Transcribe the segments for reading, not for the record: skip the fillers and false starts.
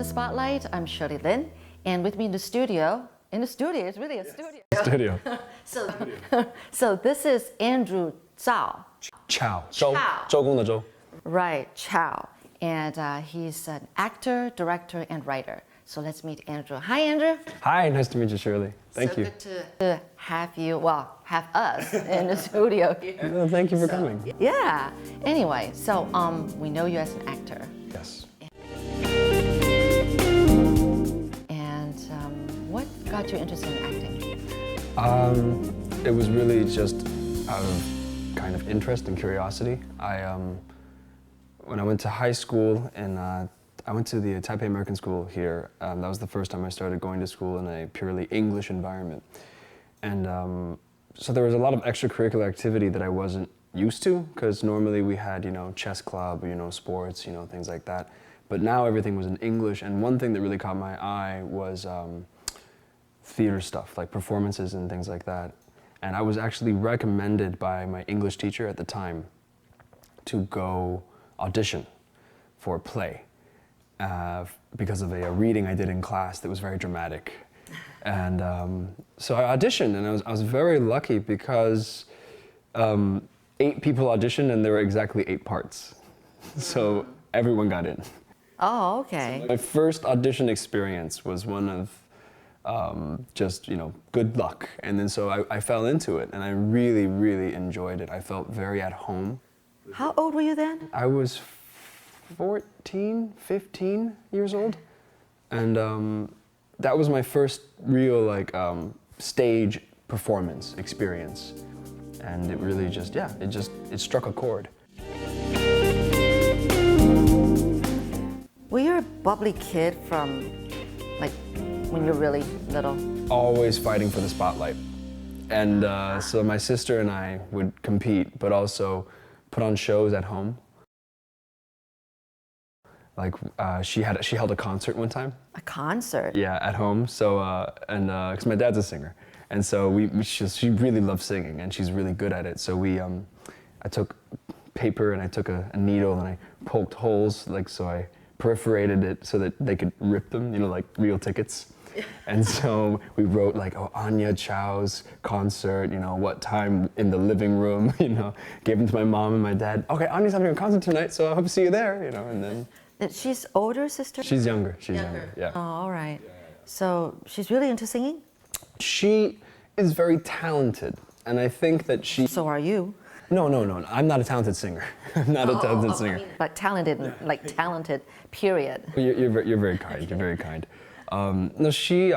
Spotlight. I'm Shirley Lin, and with me in the studio, it's really a studio. Studio. So this is Andrew Chau. Chau. 周公的周. Right, Chau. And he's an actor, director, and writer. So let's meet Andrew. Hi, Andrew. Hi, nice to meet you, Shirley. Thank you. Good to have you, have us in the studio here. Well, thank you for coming. Yeah. Anyway, so we know you as an actor. Yes. And what got you interested in acting? It was really just out of kind of interest and curiosity. When I went to high school and I went to the Taipei American School here. That was the first time I started going to school in a purely English environment. And so there was a lot of extracurricular activity that I wasn't used to, because normally we had, chess club, sports, things like that. But now everything was in English, and one thing that really caught my eye was theater stuff, like performances and things like that. And I was actually recommended by my English teacher at the time to go audition for a play. Because of a reading I did in class that was very dramatic. And so I auditioned, and I was very lucky because 8 people auditioned and there were exactly 8 parts. So everyone got in. Oh, okay. So my first audition experience was one of just, good luck. And then so I fell into it, and I really, really enjoyed it. I felt very at home. How old were you then? I was 14, 15 years old. And that was my first real stage performance experience. And it really just, it struck a chord. Were you a bubbly kid from when you were really little? Always fighting for the spotlight. And so my sister and I would compete, but also put on shows at home. She held a concert one time. A concert? Yeah, at home. So because my dad's a singer, and so she really loves singing, and she's really good at it. So I took paper and I took a needle and I poked holes, so I perforated it so that they could rip them, like real tickets. And so we wrote Anya Chau's concert, what time in the living room, gave them to my mom and my dad. Okay, Anya's having a concert tonight, so I hope to see you there, and then. She's older sister? She's younger. She's younger. Yeah. Oh, all right. So she's really into singing? She is very talented, and I think that she. So are you? No. I'm not a talented singer. I'm not a talented singer. But talented, talented, period. You're very kind. You're very kind. No, she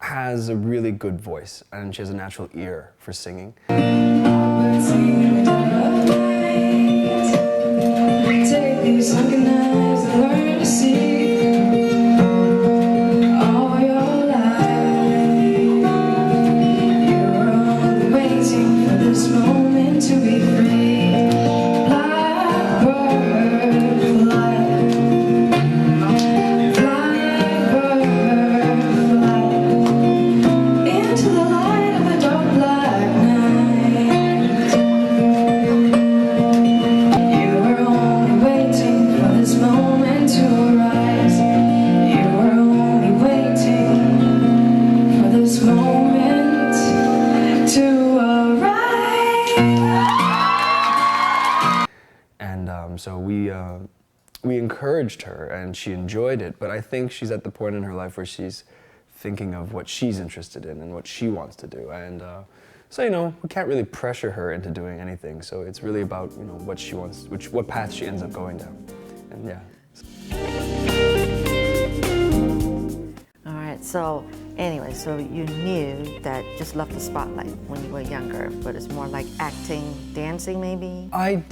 has a really good voice, and she has a natural ear for singing. So we encouraged her, and she enjoyed it, but I think she's at the point in her life where she's thinking of what she's interested in and what she wants to do. And so, we can't really pressure her into doing anything. So it's really about, what she wants, what path she ends up going down. And yeah. All right, so anyway, so you knew that just loved the spotlight when you were younger, but it's more like acting, dancing maybe? I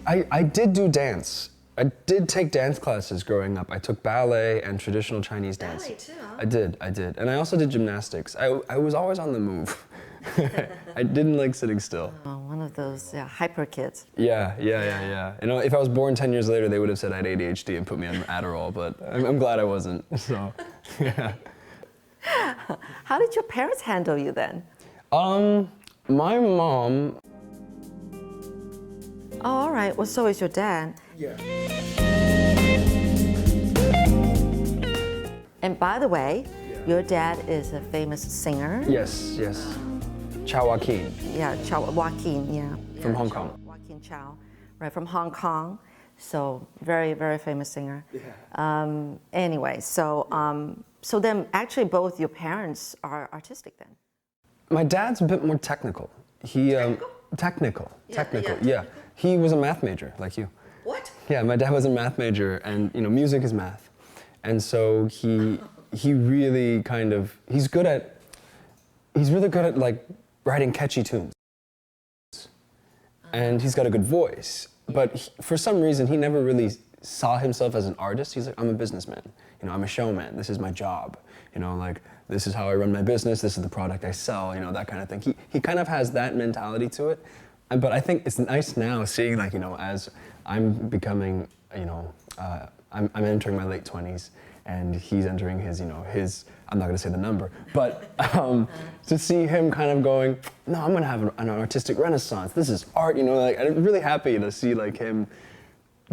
did do dance. I did take dance classes growing up. I took ballet and traditional Chinese dance. Ballet too, huh? I did. And I also did gymnastics. I was always on the move. I didn't like sitting still. Oh, one of those hyper kids. Yeah. If I was born 10 years later, they would have said I had ADHD and put me on Adderall, but I'm glad I wasn't, so, yeah. How did your parents handle you then? My mom. Oh, all right. Well, so is your dad. Yeah. And by the way, your dad is a famous singer. Yes, yes. Chau Wakin. Yeah, Chau, Wakin, yeah. From Hong Kong. Wakin Chau, right, from Hong Kong. So very, very famous singer. Yeah. Anyway, so then actually both your parents are artistic then? My dad's a bit more technical. Technical? Technical, yeah. He was a math major, like you. What? Yeah, my dad was a math major, and music is math. And so he really he's really good at like writing catchy tunes. And he's got a good voice. But for some reason, he never really saw himself as an artist. He's like, I'm a businessman. I'm a showman. This is my job. Like, this is how I run my business. This is the product I sell, that kind of thing. He kind of has that mentality to it. But I think it's nice now seeing, like, as I'm becoming, I'm entering my late 20s, and he's entering his, I'm not going to say the number, but to see him kind of going, no, I'm going to have an artistic renaissance. This is art, like, I'm really happy to see, like, him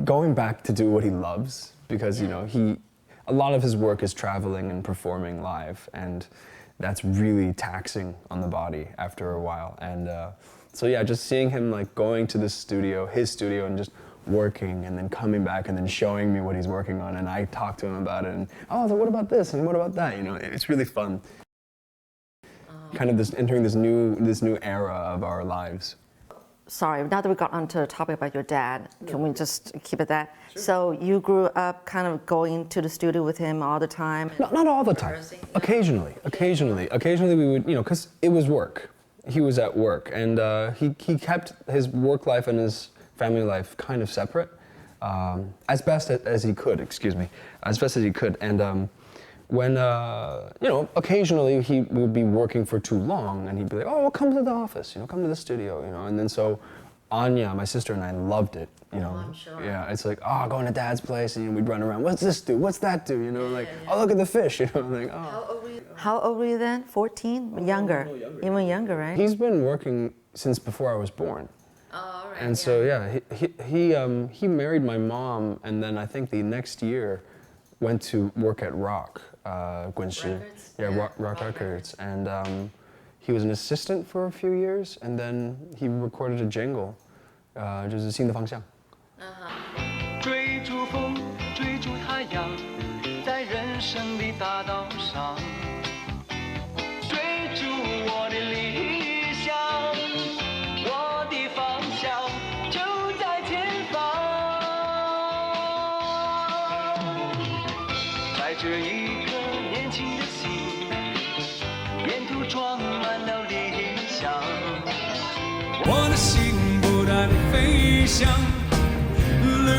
going back to do what he loves, because, a lot of his work is traveling and performing live, and that's really taxing on the body after a while. And so yeah, just seeing him like going to his studio, and just working, and then coming back and then showing me what he's working on, and I talk to him about it, and so what about this and what about that? It's really fun. Kind of entering this new era of our lives. Sorry, now that we got onto the topic about your dad, can we just keep it that? Sure. So you grew up kind of going to the studio with him all the time? Not all the time. Occasionally we would, because it was work. He was at work, and he kept his work life and his family life kind of separate, as best as he could. And when occasionally he would be working for too long, and he'd be like, oh, well, come to the office, come to the studio, and then so Anya, my sister, and I loved it, I'm sure. Yeah, it's like, going to dad's place, and we'd run around, what's this do, what's that do, oh, look at the fish, like, oh. How old were you then? 14? Younger? Even younger, right? He's been working since before I was born. Oh, all right. And so yeah, he married my mom, and then I think the next year went to work at Rock. Rock Records, and he was an assistant for a few years, and then he recorded a jingle, 就是新的方向。追逐风，追逐太阳，在人生的大道上，追逐我的理想，我的方向就在前方，在这一颗年轻的心，沿途装满了理想。我的心不断地飞翔，路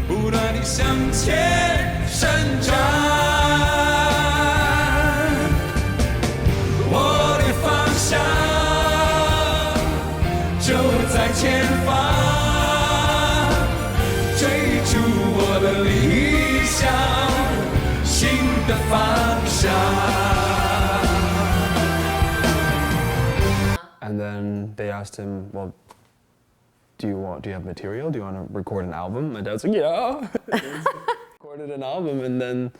不断地向前伸展。我的方向就在前方，追逐我的理想，新的方向。And then they asked him, well, do you have material? Do you want to record an album? My dad's like, yeah. Recorded an album, and then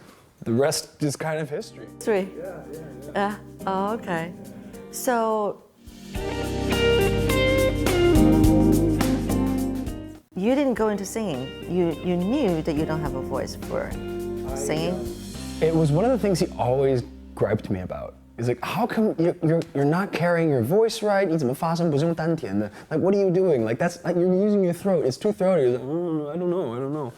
the rest is kind of history. Yeah. Oh, okay. So you didn't go into singing. You knew that you don't have a voice for singing. It was one of the things he always griped me about. He's like, how come you're not carrying your voice right? 你怎么发声不是用丹田的? Like, what are you doing? Like, that's like, you're using your throat. It's too throaty. He's like, I don't know.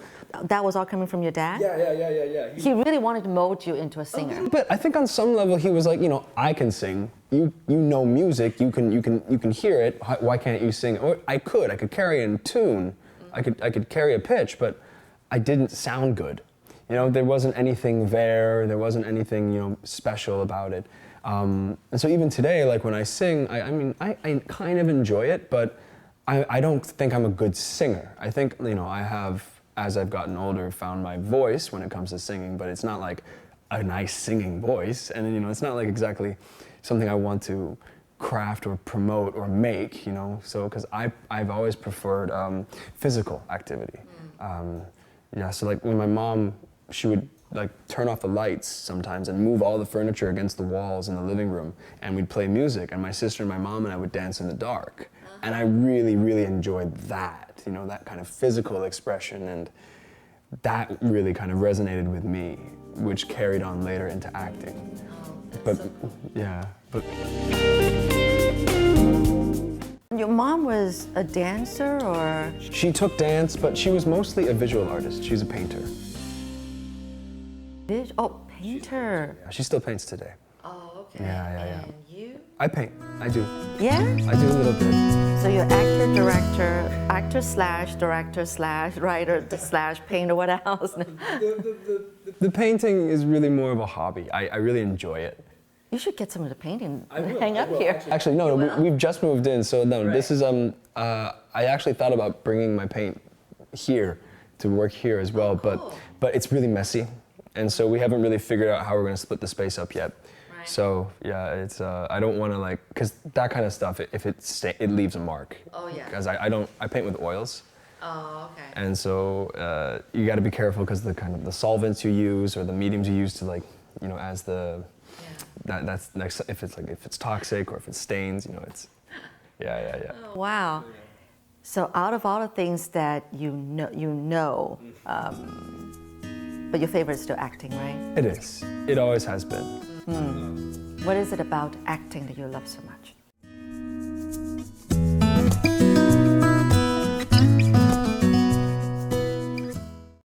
That was all coming from your dad? Yeah. He really wanted to mold you into a singer. But I think on some level he was like, I can sing. You know music. You can hear it. Why can't you sing? Or I could carry a tune. I could carry a pitch, but I didn't sound good. There wasn't anything there. There wasn't anything special about it. And so even today, like when I sing, I kind of enjoy it, but I don't think I'm a good singer. I think, I have, as I've gotten older, found my voice when it comes to singing, but it's not like a nice singing voice. And, it's not like exactly something I want to craft or promote or make, so, because I've always preferred physical activity. So like when my mom, she would like turn off the lights sometimes and move all the furniture against the walls in the living room, and we'd play music, and my sister and my mom and I would dance in the dark. And I really, really enjoyed that, you know, that kind of physical expression, and that really kind of resonated with me, which carried on later into acting. But yeah, but Your mom was a dancer, or? she took dance, but she was mostly a visual artist. She's a painter. Oh, painter. She still paints today. Oh, okay. Yeah. And you? I paint. I do. Yeah? I do a little bit. So you're actor slash director slash writer slash painter, what else? The painting is really more of a hobby. I really enjoy it. You should get some of the painting hang up here. Actually, no, we've just moved in, so no, this is, I actually thought about bringing my paint here to work here as well, but it's really messy. And so we haven't really figured out how we're gonna split the space up yet. Right. So yeah, it's, I don't wanna cause that kind of stuff, if it leaves a mark. Oh yeah. Because I paint with oils. Oh, okay. And so you gotta be careful because the solvents you use or the mediums you use to as the, that's if it's toxic or if it stains, it's, yeah. Oh, wow. So out of all the things that you know, but your favorite is still acting, right? It is. It always has been. What is it about acting that you love so much?